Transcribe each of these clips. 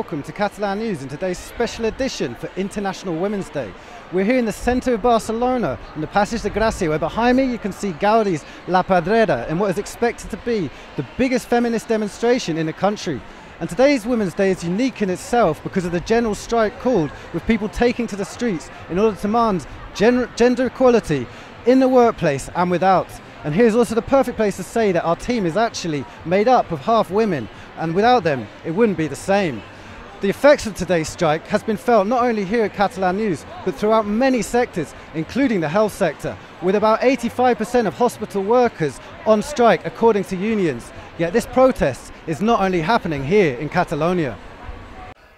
welcome to Catalan News in today's special edition for International Women's Day. We're here in the centre of Barcelona, in the Passeig de Gràcia, where behind me you can see Gaudi's La Pedrera in what is expected to be the biggest feminist demonstration in the country. And today's Women's Day is unique in itself because of the general strike called, with people taking to the streets in order to demand gender equality in the workplace and without. And here's also the perfect place to say that our team is actually made up of half women, and without them it wouldn't be the same. The effects of today's strike has been felt not only here at Catalan News but throughout many sectors, including the health sector, with about 85% of hospital workers on strike according to unions. Yet this protest is not only happening here in Catalonia.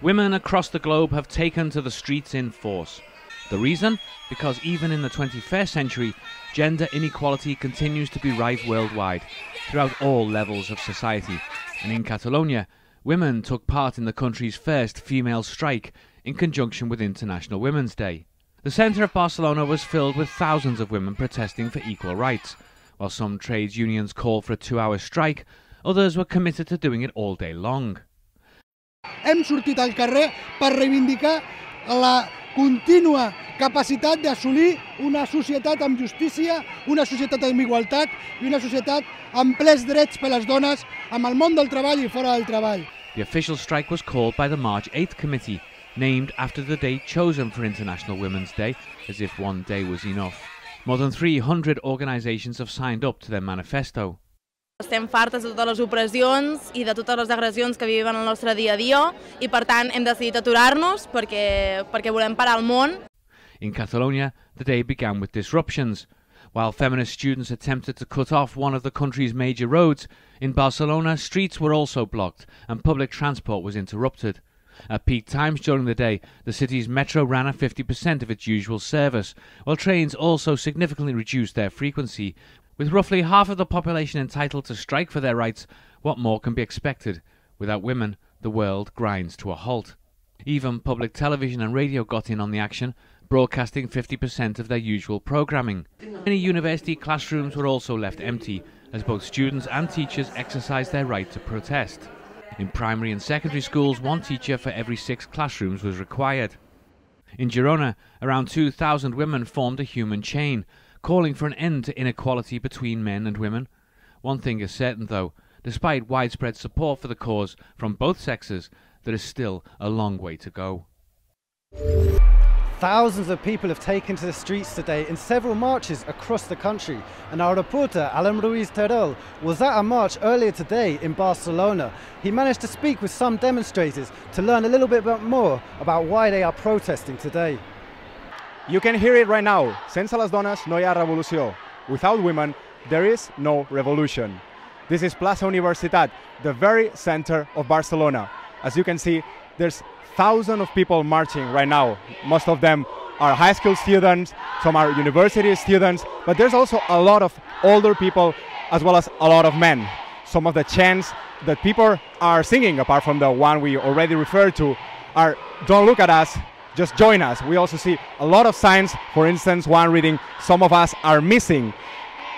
Women across the globe have taken to the streets in force. The reason? Because even in the 21st century, gender inequality continues to be rife worldwide, throughout all levels of society. And in Catalonia, women took part in the country's first female strike in conjunction with International Women's Day. The centre of Barcelona was filled with thousands of women protesting for equal rights. While some trades unions called for a 2-hour strike, others were committed to doing it all day long. Hem sortit al carrer per reivindicar la contínua capacitat d'assolir una societat amb justícia, una societat amb igualtat i una societat amb plens drets per les dones, amb el món del treball i fora del treball. The official strike was called by the March 8th Committee, named after the date chosen for International Women's Day, as if one day was enough. More than 300 organisations have signed up to their manifesto. Estem fartes de totes les opressions i de totes les agressions que vivim en el nostre dia a dia i per tant hem decidit aturar-nos perquè volem parar el món. In Catalonia, the day began with disruptions. While feminist students attempted to cut off one of the country's major roads, in Barcelona streets were also blocked and public transport was interrupted. At peak times during the day, the city's metro ran at 50% of its usual service, while trains also significantly reduced their frequency. With roughly half of the population entitled to strike for their rights, what more can be expected? Without women, the world grinds to a halt. Even public television and radio got in on the action, broadcasting 50% of their usual programming. Many university classrooms were also left empty, as both students and teachers exercised their right to protest. In primary and secondary schools, one teacher for every 6 classrooms was required. In Girona, around 2,000 women formed a human chain, calling for an end to inequality between men and women. One thing is certain though, despite widespread support for the cause from both sexes, there is still a long way to go. Thousands of people have taken to the streets today in several marches across the country, and our reporter Alan Ruiz Terol was at a march earlier today in Barcelona. He managed to speak with some demonstrators to learn a little bit more about why they are protesting today. You can hear it right now. Sense les dones no hi ha revolució. Without women, there is no revolution. This is Plaça Universitat, the very center of Barcelona. As you can see, there's thousands of people marching right now. Most of them are high school students, some are university students, but there's also a lot of older people as well as a lot of men. Some of the chants that people are singing, apart from the one we already referred to, are "Don't look at us, just join us." We also see a lot of signs, for instance, one reading, "Some of us are missing.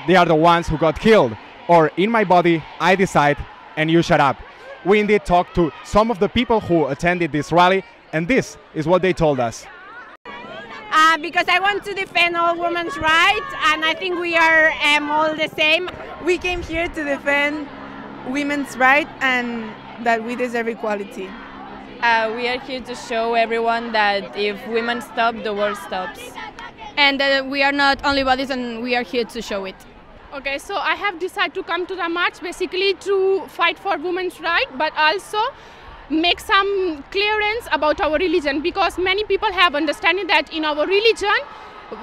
They are the ones who got killed." Or, "In my body, I decide, and you shut up." We indeed talked to some of the people who attended this rally, and this is what they told us. Because I want to defend all women's rights, and I think we are all the same. We came here to defend women's rights and that we deserve equality. We are here to show everyone that if women stop, the world stops. And that we are not only bodies, and we are here to show it. Okay, so I have decided to come to the march basically to fight for women's rights, but also make some clearance about our religion, because many people have understanding that in our religion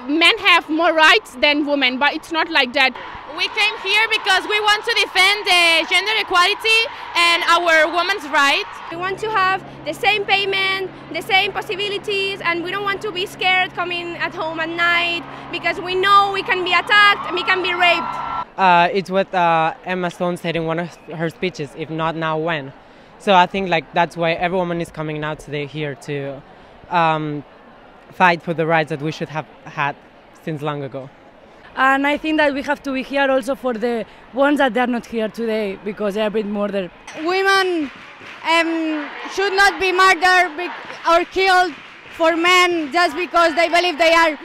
men have more rights than women, but it's not like that. We came here because we want to defend the gender equality and our women's rights. We want to have the same payment, the same possibilities, and we don't want to be scared coming at home at night, because we know we can be attacked and we can be raped. It's what Emma Stone said in one of her speeches, "If not now, when?" So I think that's why every woman is coming out today here to fight for the rights that we should have had since long ago. And I think that we have to be here also for the ones that are not here today, because they are a bit murdered. Women should not be murdered or killed for men just because they believe they are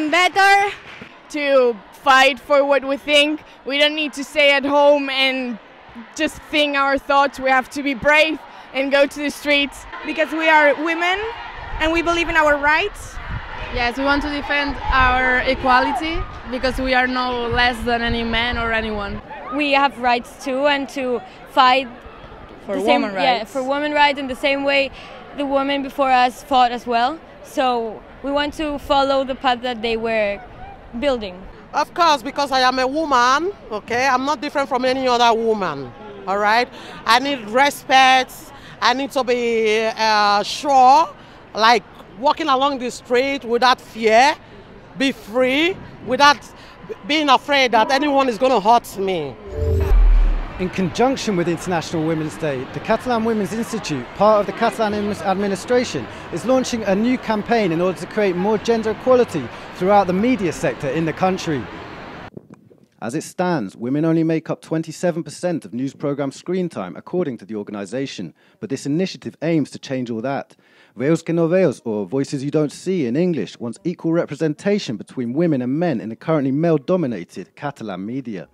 better. To fight for what we think. We don't need to stay at home and just think our thoughts. We have to be brave and go to the streets. Because we are women and we believe in our rights. Yes, we want to defend our equality because we are no less than any man or anyone. We have rights too, and to fight for women rights. Yeah, for women rights in the same way the women before us fought as well. So we want to follow the path that they were building. Of course, because I am a woman, okay? I'm not different from any other woman, all right? I need respect. I need to be sure, like walking along the street without fear, be free, without being afraid that anyone is going to hurt me. In conjunction with International Women's Day, the Catalan Women's Institute, part of the Catalan administration, is launching a new campaign in order to create more gender equality throughout the media sector in the country. As it stands, women only make up 27% of news programme screen time, according to the organisation. But this initiative aims to change all that. Veus que no veos, or Voices You Don't See in English, wants equal representation between women and men in the currently male-dominated Catalan media.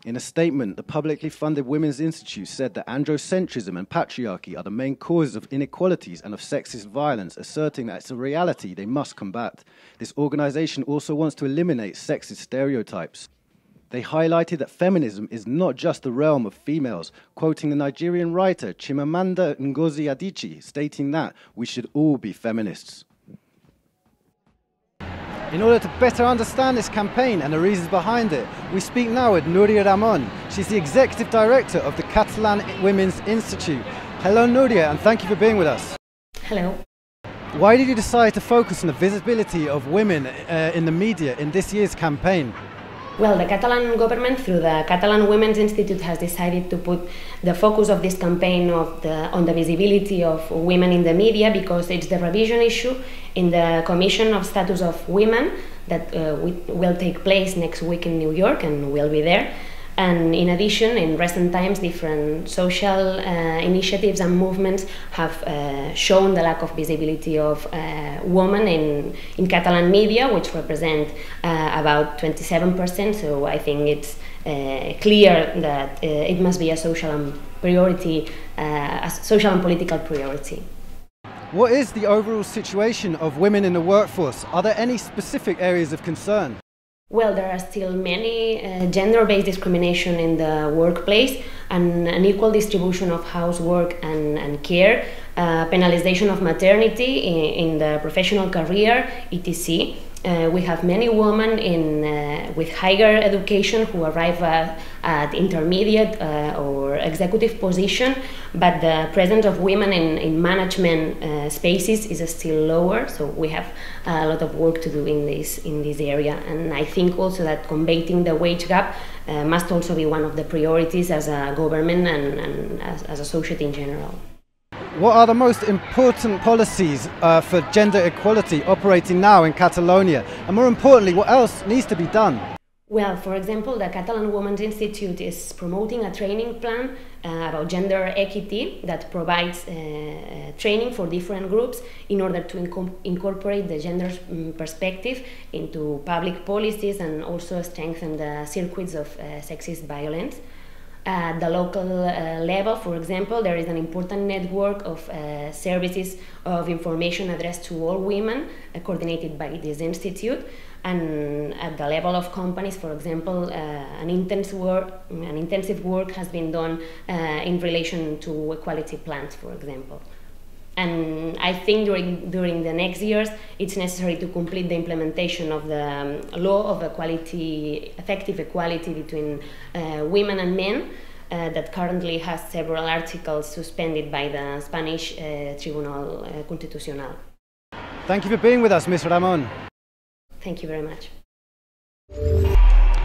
In a statement, the publicly funded Women's Institute said that androcentrism and patriarchy are the main causes of inequalities and of sexist violence, asserting that it's a reality they must combat. This organisation also wants to eliminate sexist stereotypes. They highlighted that feminism is not just the realm of females, quoting the Nigerian writer Chimamanda Ngozi Adichie, stating that we should all be feminists. In order to better understand this campaign and the reasons behind it, we speak now with Núria Ramon. She's the Executive Director of the Catalan Women's Institute. Hello Núria, and thank you for being with us. Hello. Why did you decide to focus on the visibility of women in the media in this year's campaign? Well, the Catalan government, through the Catalan Women's Institute, has decided to put the focus of this campaign on the visibility of women in the media, because it's the revision issue in the Commission of Status of Women that will take place next week in New York, and we'll be there. And in addition, in recent times, different social initiatives and movements have shown the lack of visibility of women in Catalan media, which represent about 27%. So I think it's clear that it must be a social and political priority. What is the overall situation of women in the workforce? Are there any specific areas of concern? Well, there are still many gender-based discrimination in the workplace, and an equal distribution of housework and care, penalization of maternity in the professional career, etc. We have many women with higher education who arrive at intermediate or executive position, but the presence of women in management spaces is still lower. So we have a lot of work to do in this area, and I think also that combating the wage gap must also be one of the priorities as a government and as a society in general. What are the most important policies for gender equality operating now in Catalonia? And more importantly, what else needs to be done? Well, for example, the Catalan Women's Institute is promoting a training plan about gender equity that provides training for different groups in order to incorporate the gender perspective into public policies and also strengthen the circuits of sexist violence. At the local level, for example, there is an important network of services of information addressed to all women, coordinated by this institute. And at the level of companies, for example, an intensive work has been done in relation to equality plans, for example. And I think during the next years, it's necessary to complete the implementation of the law of effective equality between women and men, that currently has several articles suspended by the Spanish Tribunal Constitucional. Thank you for being with us, Ms. Ramon. Thank you very much.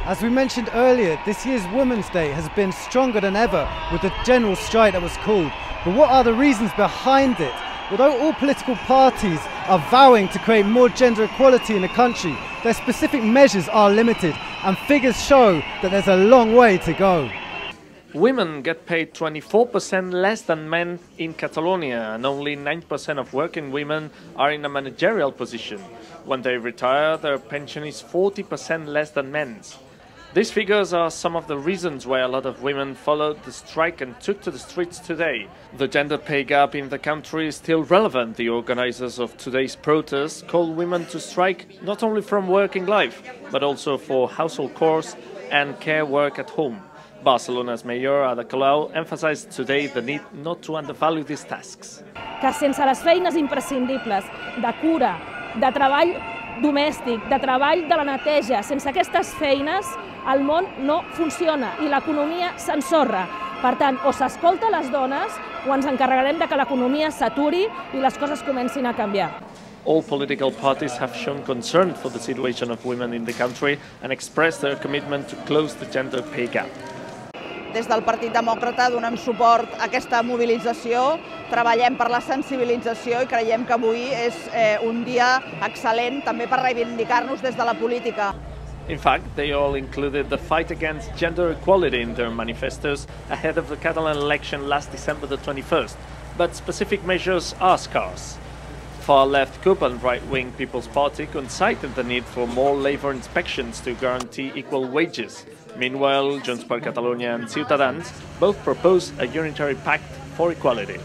As we mentioned earlier, this year's Women's Day has been stronger than ever with the general strike that was called. But what are the reasons behind it? Although all political parties are vowing to create more gender equality in the country, their specific measures are limited, and figures show that there's a long way to go. Women get paid 24% less than men in Catalonia, and only 9% of working women are in a managerial position. When they retire, their pension is 40% less than men's. These figures are some of the reasons why a lot of women followed the strike and took to the streets today. The gender pay gap in the country is still relevant. The organizers of today's protest call women to strike not only from working life, but also for household chores and care work at home. Barcelona's mayor, Ada Colau, emphasized today the need not to undervalue these tasks. Que sense les feines imprescindibles de cura, de treball domèstic, de treball de la neteja, sense aquestes feines el món no funciona i l'economia s'ensorra. Per tant, o s'escolta les dones o ens encarregarem de que l'economia s'aturi i les coses comencin a canviar. All political parties have shown concern for the situation of women in the country and expressed their commitment to close the gender pay gap. Des del Partit Demòcrata donem suport a aquesta mobilització, treballem per la sensibilització i creiem que avui és un dia excel·lent també per reivindicar-nos des de la política. In fact, they all included the fight against gender equality in their manifestos ahead of the Catalan election last December the 21st, but specific measures are scarce. Far-left CUP and right-wing People's Party coincided the need for more labour inspections to guarantee equal wages. Meanwhile, Junts per Catalonia and Ciutadans both propose a unitary pact for equality.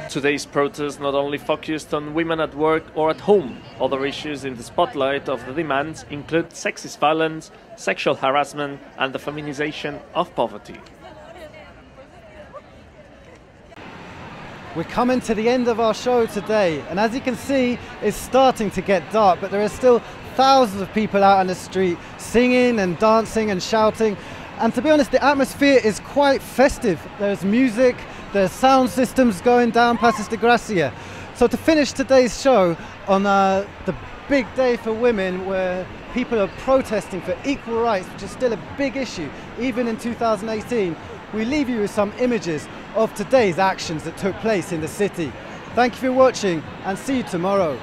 Today's protest not only focused on women at work or at home. Other issues in the spotlight of the demands include sexist violence, sexual harassment and the feminization of poverty. We're coming to the end of our show today, and as you can see, it's starting to get dark, but there are still thousands of people out on the street singing and dancing and shouting. And to be honest, the atmosphere is quite festive. There's music, there's sound systems going down Passes de Gracia. So to finish today's show on the big day for women, where people are protesting for equal rights, which is still a big issue, even in 2018, we leave you with some images of today's actions that took place in the city. Thank you for watching and see you tomorrow.